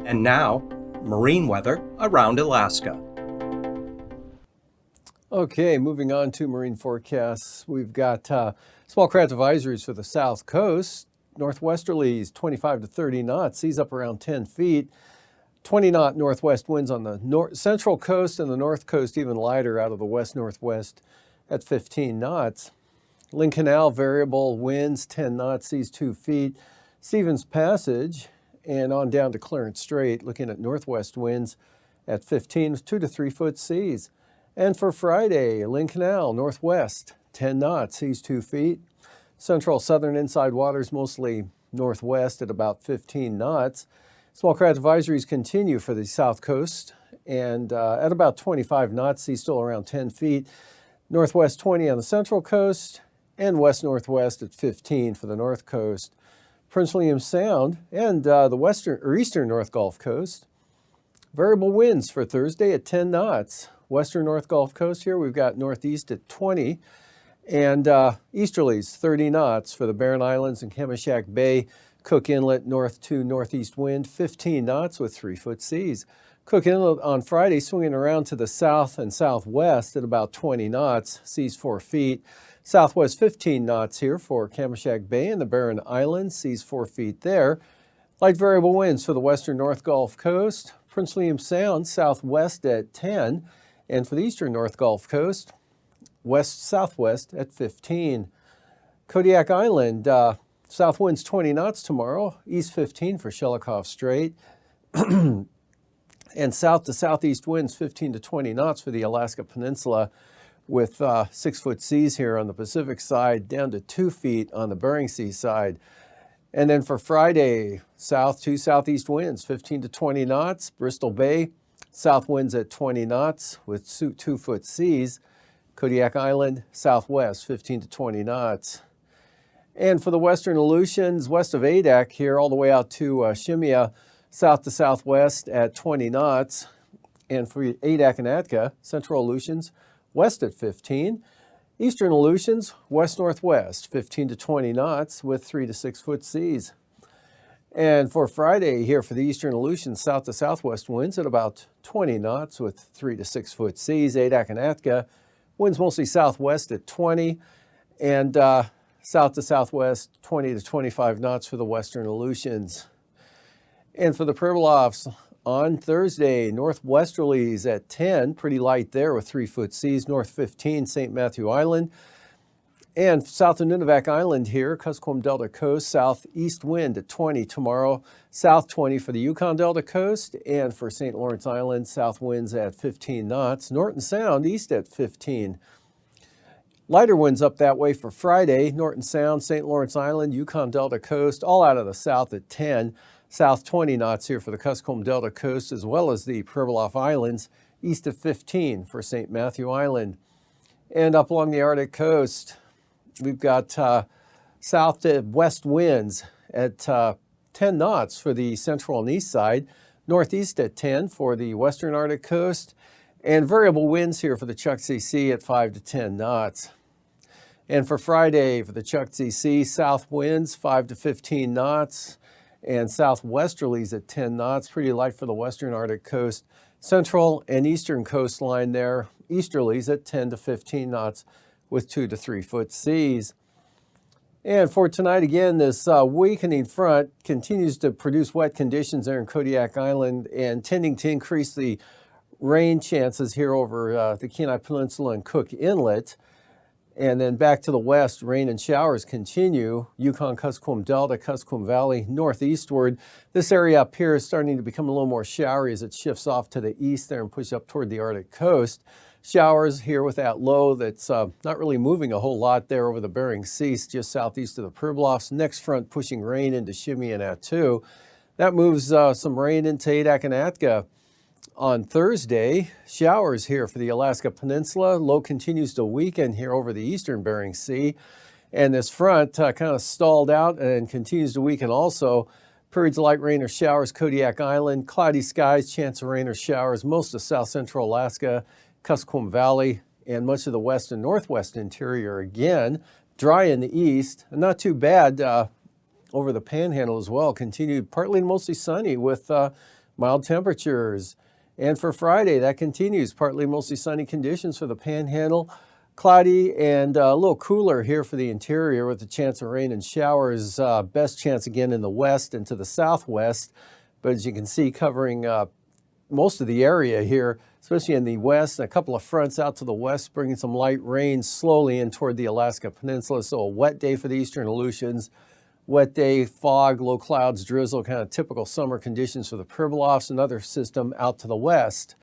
And now, marine weather around Alaska. Okay, moving on to marine forecasts. We've got small craft advisories for the south coast. Northwesterlies 25 to 30 knots, seas up around 10 feet. 20-knot northwest winds on the central coast, and the north coast even lighter out of the west-northwest at 15 knots. Lynn Canal variable winds 10 knots, seas 2 feet. Stevens Passage and on down to Clarence Strait, looking at northwest winds at 15 with 2 to 3 foot seas. And for Friday, Lynn Canal northwest 10 knots, seas 2 feet. Central southern inside waters mostly northwest at about 15 knots. Small craft advisories continue for the south coast and at about 25 knots, seas still around 10 feet. Northwest 20 on the central coast and west-northwest at 15 for the north coast. Prince William Sound and the western or eastern North Gulf Coast. Variable winds for Thursday at 10 knots. Western North Gulf Coast here, we've got northeast at 20 and easterlies 30 knots for the Barren Islands and Kamishak Bay. Cook Inlet north to northeast wind 15 knots with 3 foot seas. Cook Inlet on Friday swinging around to the south and southwest at about 20 knots, seas 4 feet. Southwest 15 knots here for Kamishak Bay and the Barren Islands, seas 4 feet there. Light variable winds for the western North Gulf Coast. Prince William Sound southwest at 10. And for the eastern North Gulf Coast, west-southwest at 15. Kodiak Island, south winds 20 knots tomorrow, east 15 for Shelikof Strait. And south to southeast winds 15 to 20 knots for the Alaska Peninsula, with 6 foot seas here on the Pacific side, down to 2 feet on the Bering Sea side. And then for Friday, south to southeast winds 15 to 20 knots, Bristol Bay, south winds at 20 knots with 2 foot seas. Kodiak Island, southwest 15 to 20 knots. And for the western Aleutians, west of Adak here, all the way out to Shemya, south to southwest at 20 knots. And for Adak and Atka, central Aleutians, west at 15. Eastern Aleutians, west-northwest, 15 to 20 knots with 3 to 6 foot seas. And for Friday here for the eastern Aleutians, south to southwest winds at about 20 knots with 3 to 6 foot seas. Adak and Atka, winds mostly southwest at 20. And south to southwest, 20 to 25 knots for the western Aleutians. And for the Pribilofs, on Thursday, northwesterlies at 10, pretty light there with 3 foot seas, north 15, St. Matthew Island. And south of Nunivak Island here, Kuskokwim Delta Coast, southeast wind at 20 tomorrow, south 20 for the Yukon Delta Coast, and for St. Lawrence Island, south winds at 15 knots, Norton Sound east at 15. Lighter winds up that way for Friday, Norton Sound, St. Lawrence Island, Yukon Delta Coast, all out of the south at 10. South 20 knots here for the Kuskokwim Delta Coast, as well as the Pribilof Islands, east of 15 for St. Matthew Island. And up along the Arctic coast, we've got south to west winds at 10 knots for the central and east side, northeast at 10 for the western Arctic coast, and variable winds here for the Chukchi Sea at 5 to 10 knots. And for Friday, for the Chukchi Sea, south winds 5 to 15 knots, and southwesterlies at 10 knots, pretty light for the western Arctic coast. Central and eastern coastline there, easterlies at 10 to 15 knots with 2 to 3 foot seas. And for tonight, again, this weakening front continues to produce wet conditions there in Kodiak Island and tending to increase the rain chances here over the Kenai Peninsula and Cook Inlet. And then back to the west, rain and showers continue. Yukon, Kuskokwim Delta, Kuskokwim Valley, northeastward. This area up here is starting to become a little more showery as it shifts off to the east there and pushes up toward the Arctic coast. Showers here with that low that's not really moving a whole lot there over the Bering Sea, just southeast of the Pribilofs. Next front pushing rain into Shemya and Attu. That moves some rain into Adak and Atka. On Thursday, showers here for the Alaska Peninsula. Low continues to weaken here over the eastern Bering Sea. And this front kind of stalled out and continues to weaken also. Periods of light rain or showers, Kodiak Island. Cloudy skies, chance of rain or showers, most of south central Alaska, Kuskokwim Valley, and much of the west and northwest interior again. Dry in the east. Not too bad over the Panhandle as well. Continued partly and mostly sunny with Mild temperatures. And for Friday, that continues. Partly mostly sunny conditions for the Panhandle. Cloudy and a little cooler here for the interior with a chance of rain and showers. Best chance again in the west and to the southwest. But as you can see, covering most of the area here, especially in the west, and a couple of fronts out to the west, bringing some light rain slowly in toward the Alaska Peninsula. So a wet day for the eastern Aleutians. Wet day, fog, low clouds, drizzle, kind of typical summer conditions for the Pribilofs. Another system out to the west.